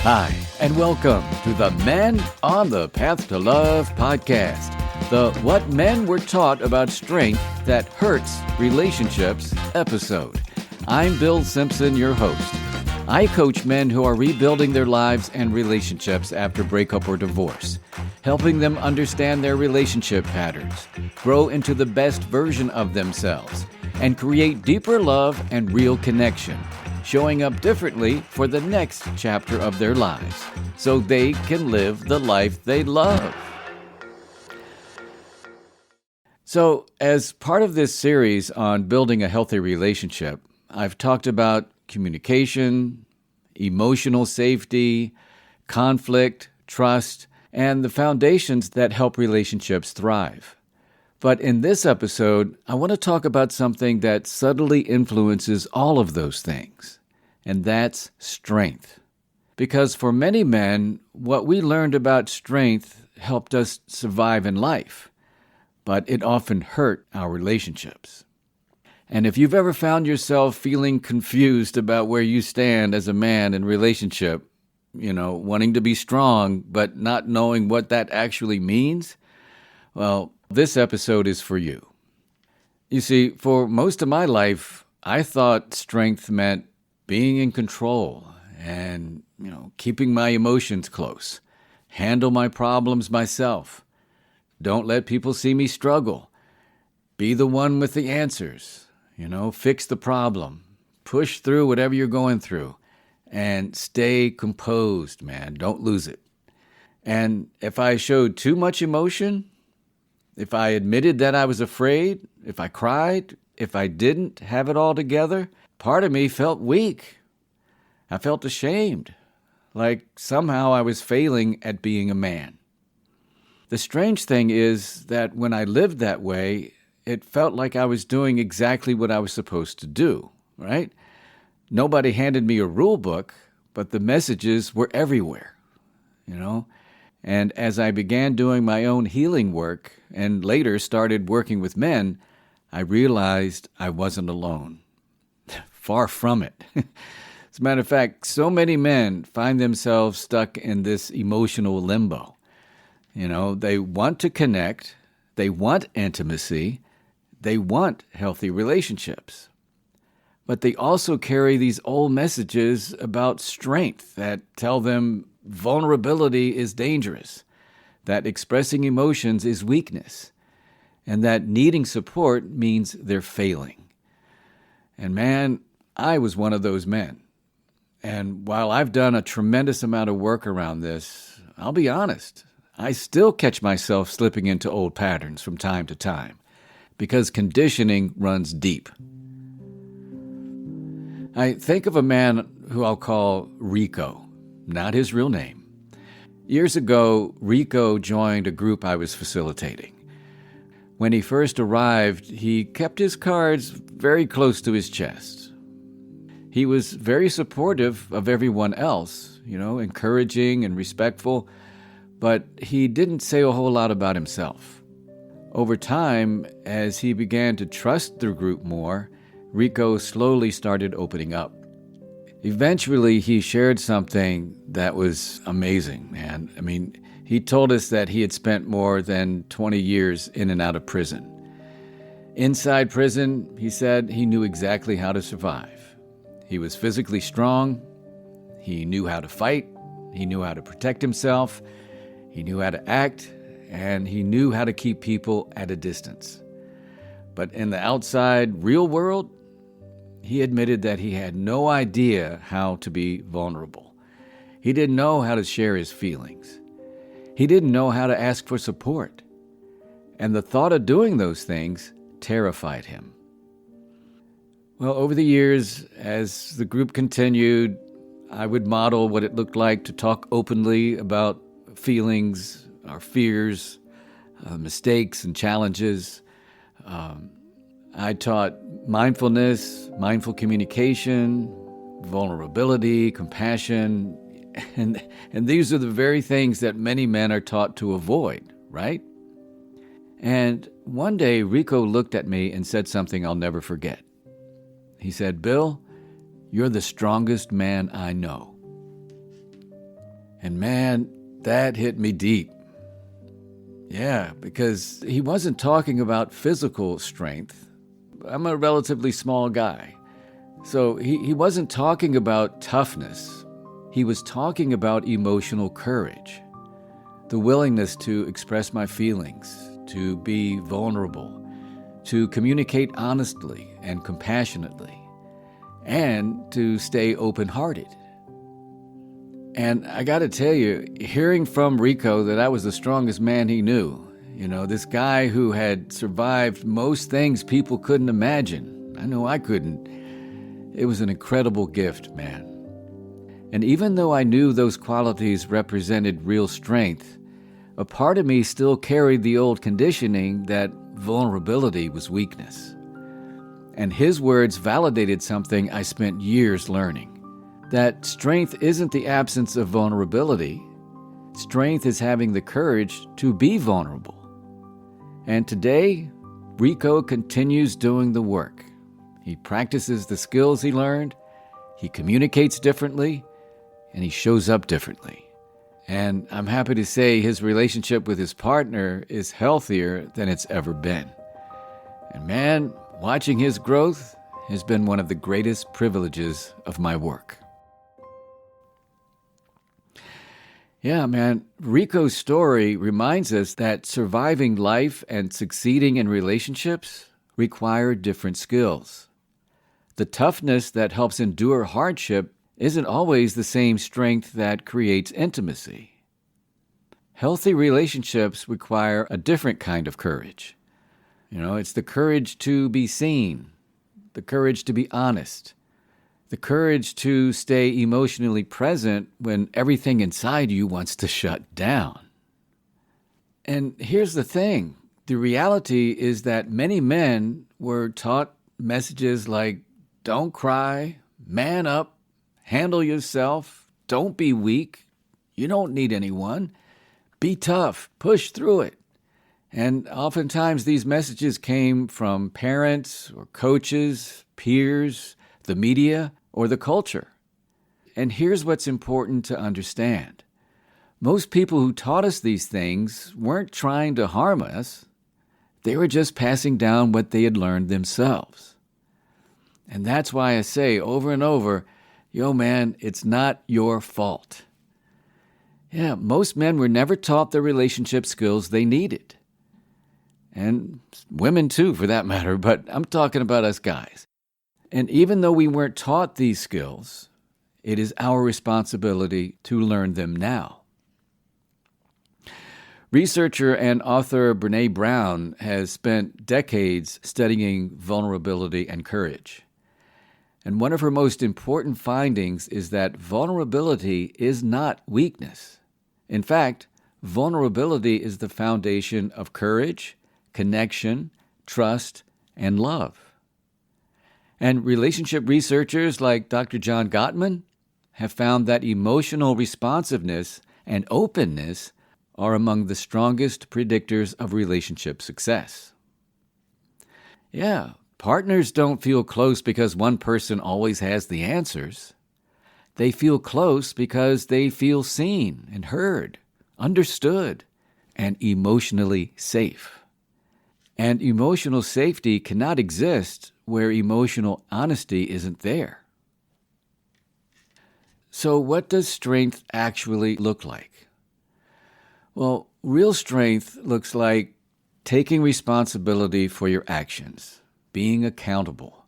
Hi, and welcome to the Men on the Path to Love podcast, the What Men Were Taught About Strength That Hurts Relationships episode. I'm Bill Simpson, your host. I coach men who are rebuilding their lives and relationships after breakup or divorce, helping them understand their relationship patterns, grow into the best version of themselves, and create deeper love and real connection, showing up differently for the next chapter of their lives so they can live the life they love. So, as part of this series on building a healthy relationship, I've talked about communication, emotional safety, conflict, trust, and the foundations that help relationships thrive. But in this episode, I want to talk about something that subtly influences all of those things, and that's strength. Because for many men, what we learned about strength helped us survive in life, but it often hurt our relationships. And if you've ever found yourself feeling confused about where you stand as a man in relationship, wanting to be strong, but not knowing what that actually means, well, this episode is for you. You see, for most of my life, I thought strength meant being in control and, keeping my emotions close, handle my problems myself, don't let people see me struggle, be the one with the answers, fix the problem, push through whatever you're going through, and stay composed, man. Don't lose it. And if I showed too much emotion, if I admitted that I was afraid, if I cried, if I didn't have it all together, part of me felt weak. I felt ashamed, like somehow I was failing at being a man. The strange thing is that when I lived that way, it felt like I was doing exactly what I was supposed to do, right? Nobody handed me a rule book, but the messages were everywhere, And as I began doing my own healing work and later started working with men, I realized I wasn't alone. Far from it. As a matter of fact, so many men find themselves stuck in this emotional limbo. They want to connect, they want intimacy, they want healthy relationships. But they also carry these old messages about strength that tell them vulnerability is dangerous, that expressing emotions is weakness, and that needing support means they're failing. And man, I was one of those men. And while I've done a tremendous amount of work around this, I'll be honest, I still catch myself slipping into old patterns from time to time, because conditioning runs deep. I think of a man who I'll call Rico, not his real name. Years ago, Rico joined a group I was facilitating. When he first arrived, he kept his cards very close to his chest. He was very supportive of everyone else, encouraging and respectful, but he didn't say a whole lot about himself. Over time, as he began to trust the group more, Rico slowly started opening up. Eventually, he shared something that was amazing, man. He told us that he had spent more than 20 years in and out of prison. Inside prison, he said he knew exactly how to survive. He was physically strong. He knew how to fight. He knew how to protect himself. He knew how to act. And he knew how to keep people at a distance. But in the outside, real world, he admitted that he had no idea how to be vulnerable. He didn't know how to share his feelings. He didn't know how to ask for support. And the thought of doing those things terrified him. Well, over the years, as the group continued, I would model what it looked like to talk openly about feelings, our fears, mistakes and challenges. I taught mindfulness, mindful communication, vulnerability, compassion, and these are the very things that many men are taught to avoid, right? And one day, Rico looked at me and said something I'll never forget. He said, "Bill, you're the strongest man I know." And man, that hit me deep. Yeah, because he wasn't talking about physical strength. I'm a relatively small guy. So he wasn't talking about toughness. He was talking about emotional courage, the willingness to express my feelings, to be vulnerable, to communicate honestly and compassionately, and to stay open-hearted. And I got to tell you, hearing from Rico that I was the strongest man he knew, this guy who had survived most things people couldn't imagine. I know I couldn't. It was an incredible gift, man. And even though I knew those qualities represented real strength, a part of me still carried the old conditioning that vulnerability was weakness. And his words validated something I spent years learning. That strength isn't the absence of vulnerability. Strength is having the courage to be vulnerable. And today, Rico continues doing the work. He practices the skills he learned, he communicates differently, and he shows up differently. And I'm happy to say his relationship with his partner is healthier than it's ever been. And man, watching his growth has been one of the greatest privileges of my work. Yeah, man, Rico's story reminds us that surviving life and succeeding in relationships require different skills. The toughness that helps endure hardship isn't always the same strength that creates intimacy. Healthy relationships require a different kind of courage. It's the courage to be seen, the courage to be honest, the courage to stay emotionally present when everything inside you wants to shut down. And here's the thing. The reality is that many men were taught messages like, don't cry, man up, handle yourself, don't be weak, you don't need anyone, be tough, push through it. And oftentimes these messages came from parents or coaches, peers, the media, or the culture. And here's what's important to understand. Most people who taught us these things weren't trying to harm us. They were just passing down what they had learned themselves. And that's why I say over and over, yo man, it's not your fault. Yeah, most men were never taught the relationship skills they needed. And women too, for that matter, but I'm talking about us guys. And even though we weren't taught these skills, it is our responsibility to learn them now. Researcher and author Brené Brown has spent decades studying vulnerability and courage. And one of her most important findings is that vulnerability is not weakness. In fact, vulnerability is the foundation of courage, connection, trust, and love. And relationship researchers like Dr. John Gottman have found that emotional responsiveness and openness are among the strongest predictors of relationship success. Yeah, partners don't feel close because one person always has the answers. They feel close because they feel seen and heard, understood, and emotionally safe. And emotional safety cannot exist where emotional honesty isn't there. So what does strength actually look like? Well, real strength looks like taking responsibility for your actions, being accountable,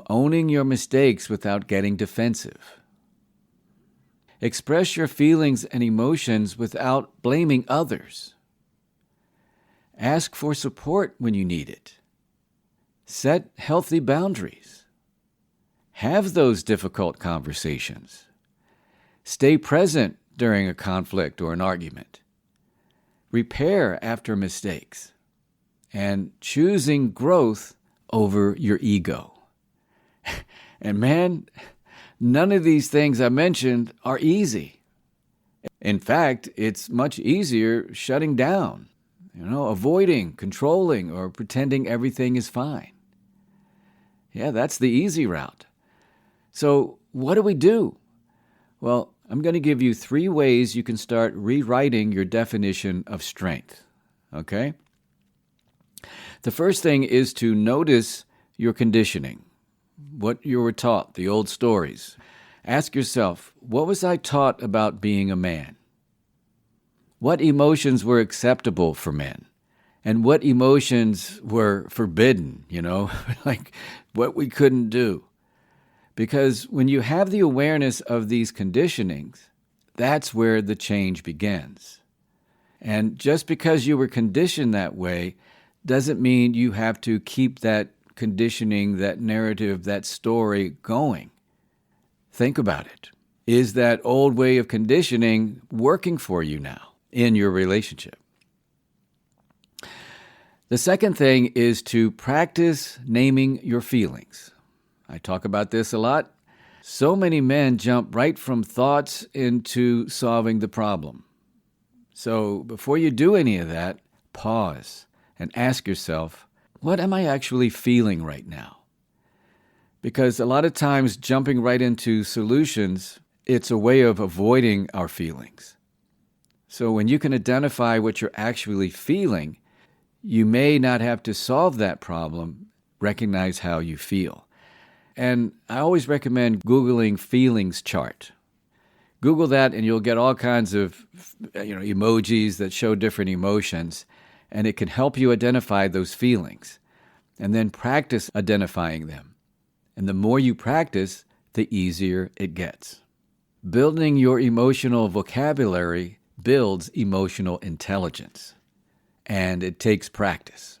owning your mistakes without getting defensive. Express your feelings and emotions without blaming others. Ask for support when you need it. Set healthy boundaries. Have those difficult conversations. Stay present during a conflict or an argument. Repair after mistakes. And choosing growth over your ego. And man, none of these things I mentioned are easy. In fact, it's much easier shutting down, avoiding, controlling, or pretending everything is fine. Yeah, that's the easy route. So what do we do? Well, I'm going to give you 3 ways you can start rewriting your definition of strength. Okay? The first thing is to notice your conditioning, what you were taught, the old stories. Ask yourself, what was I taught about being a man? What emotions were acceptable for men? And what emotions were forbidden, like what we couldn't do? Because when you have the awareness of these conditionings, that's where the change begins. And just because you were conditioned that way doesn't mean you have to keep that conditioning, that narrative, that story going. Think about it. Is that old way of conditioning working for you now in your relationship? The second thing is to practice naming your feelings. I talk about this a lot. So many men jump right from thoughts into solving the problem. So before you do any of that, pause and ask yourself, what am I actually feeling right now? Because a lot of times jumping right into solutions, it's a way of avoiding our feelings. So when you can identify what you're actually feeling, you may not have to solve that problem, recognize how you feel. And I always recommend Googling feelings chart. Google that and you'll get all kinds of emojis that show different emotions, and it can help you identify those feelings. And then practice identifying them. And the more you practice, the easier it gets. Building your emotional vocabulary builds emotional intelligence. And it takes practice.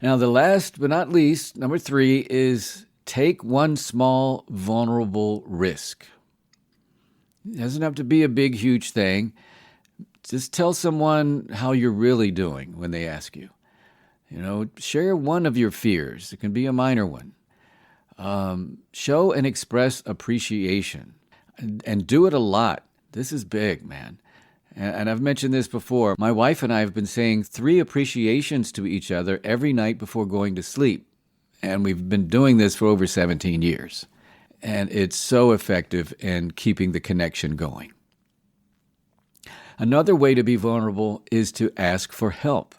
Now, the last but not least, number 3, is take one small, vulnerable risk. It doesn't have to be a big, huge thing. Just tell someone how you're really doing when they ask you. Share one of your fears. It can be a minor one. Show and express appreciation. And do it a lot. This is big, man. And I've mentioned this before. My wife and I have been saying 3 appreciations to each other every night before going to sleep. And we've been doing this for over 17 years. And it's so effective in keeping the connection going. Another way to be vulnerable is to ask for help.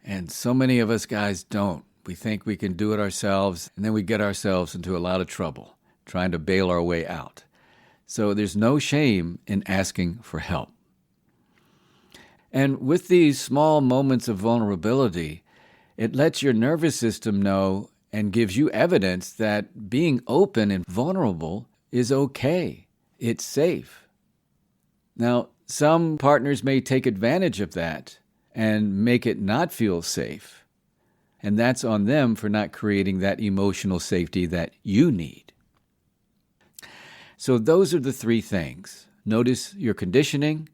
And so many of us guys don't. We think we can do it ourselves, and then we get ourselves into a lot of trouble trying to bail our way out. So there's no shame in asking for help. And with these small moments of vulnerability, it lets your nervous system know and gives you evidence that being open and vulnerable is okay. It's safe. Now, some partners may take advantage of that and make it not feel safe. And that's on them for not creating that emotional safety that you need. So those are the 3 things. Notice your conditioning,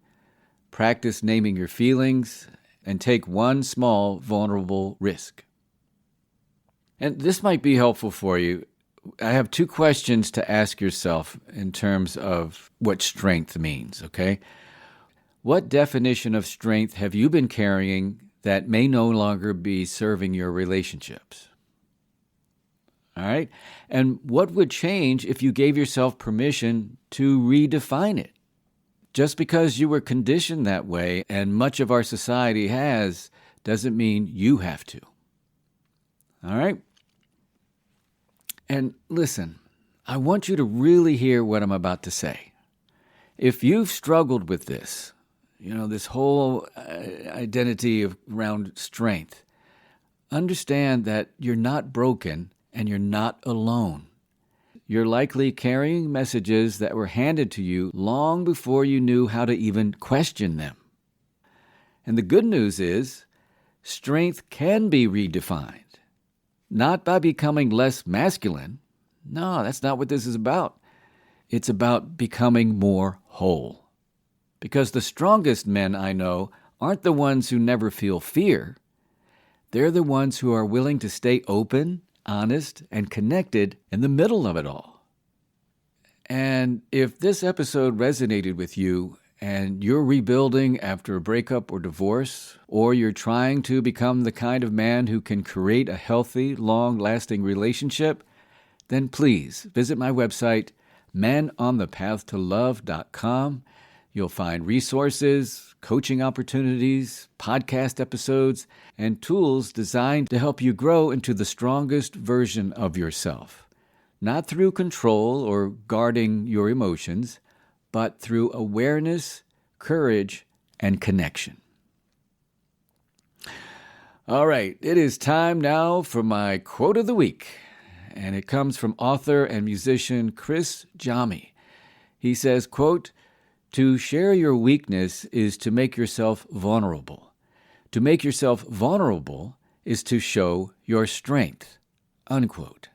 practice naming your feelings, and take one small, vulnerable risk. And this might be helpful for you. I have 2 questions to ask yourself in terms of what strength means, okay? What definition of strength have you been carrying that may no longer be serving your relationships? All right? And what would change if you gave yourself permission to redefine it? Just because you were conditioned that way, and much of our society has, doesn't mean you have to. All right? And listen, I want you to really hear what I'm about to say. If you've struggled with this, this whole identity around strength, understand that you're not broken and you're not alone. You're likely carrying messages that were handed to you long before you knew how to even question them. And the good news is, strength can be redefined. Not by becoming less masculine. No, that's not what this is about. It's about becoming more whole. Because the strongest men I know aren't the ones who never feel fear. They're the ones who are willing to stay open, honest, and connected in the middle of it all. And if this episode resonated with you and you're rebuilding after a breakup or divorce, or you're trying to become the kind of man who can create a healthy, long-lasting relationship, then please visit my website, menonthepathtolove.com. You'll find resources, coaching opportunities, podcast episodes, and tools designed to help you grow into the strongest version of yourself. Not through control or guarding your emotions, but through awareness, courage, and connection. All right, it is time now for my quote of the week, and it comes from author and musician Chris Jami. He says, quote, "To share your weakness is to make yourself vulnerable. To make yourself vulnerable is to show your strength," unquote.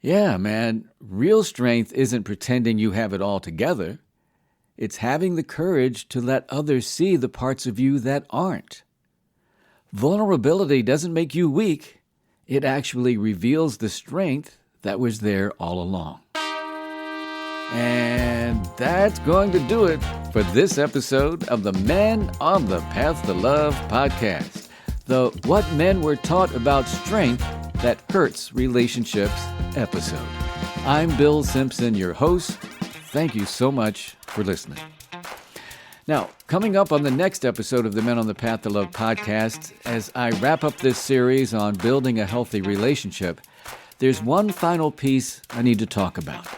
Yeah, man, real strength isn't pretending you have it all together. It's having the courage to let others see the parts of you that aren't. Vulnerability doesn't make you weak. It actually reveals the strength that was there all along. And that's going to do it for this episode of the Men on the Path to Love podcast. The What Men Were Taught About Strength That Hurts Relationships episode. I'm Bill Simpson, your host. Thank you so much for listening. Now, coming up on the next episode of the Men on the Path to Love podcast, as I wrap up this series on building a healthy relationship, there's one final piece I need to talk about.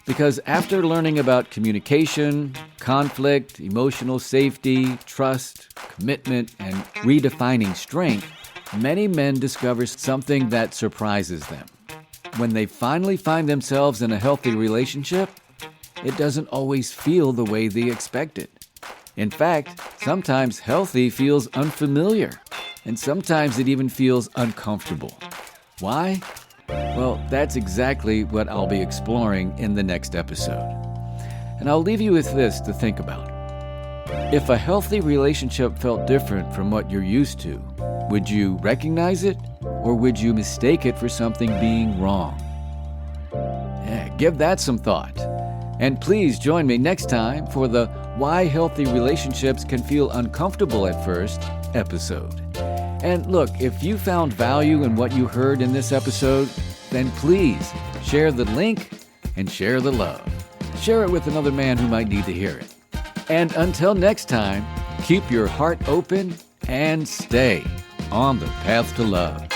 Because after learning about communication, conflict, emotional safety, trust, commitment, and redefining strength, many men discover something that surprises them. When they finally find themselves in a healthy relationship, it doesn't always feel the way they expected. In fact, sometimes healthy feels unfamiliar, and sometimes it even feels uncomfortable. Why? Well, that's exactly what I'll be exploring in the next episode. And I'll leave you with this to think about. If a healthy relationship felt different from what you're used to, would you recognize it, or would you mistake it for something being wrong? Yeah, give that some thought. And please join me next time for the Why Healthy Relationships Can Feel Uncomfortable at First episode. And look, if you found value in what you heard in this episode, then please share the link and share the love. Share it with another man who might need to hear it. And until next time, keep your heart open and stay on the path to love.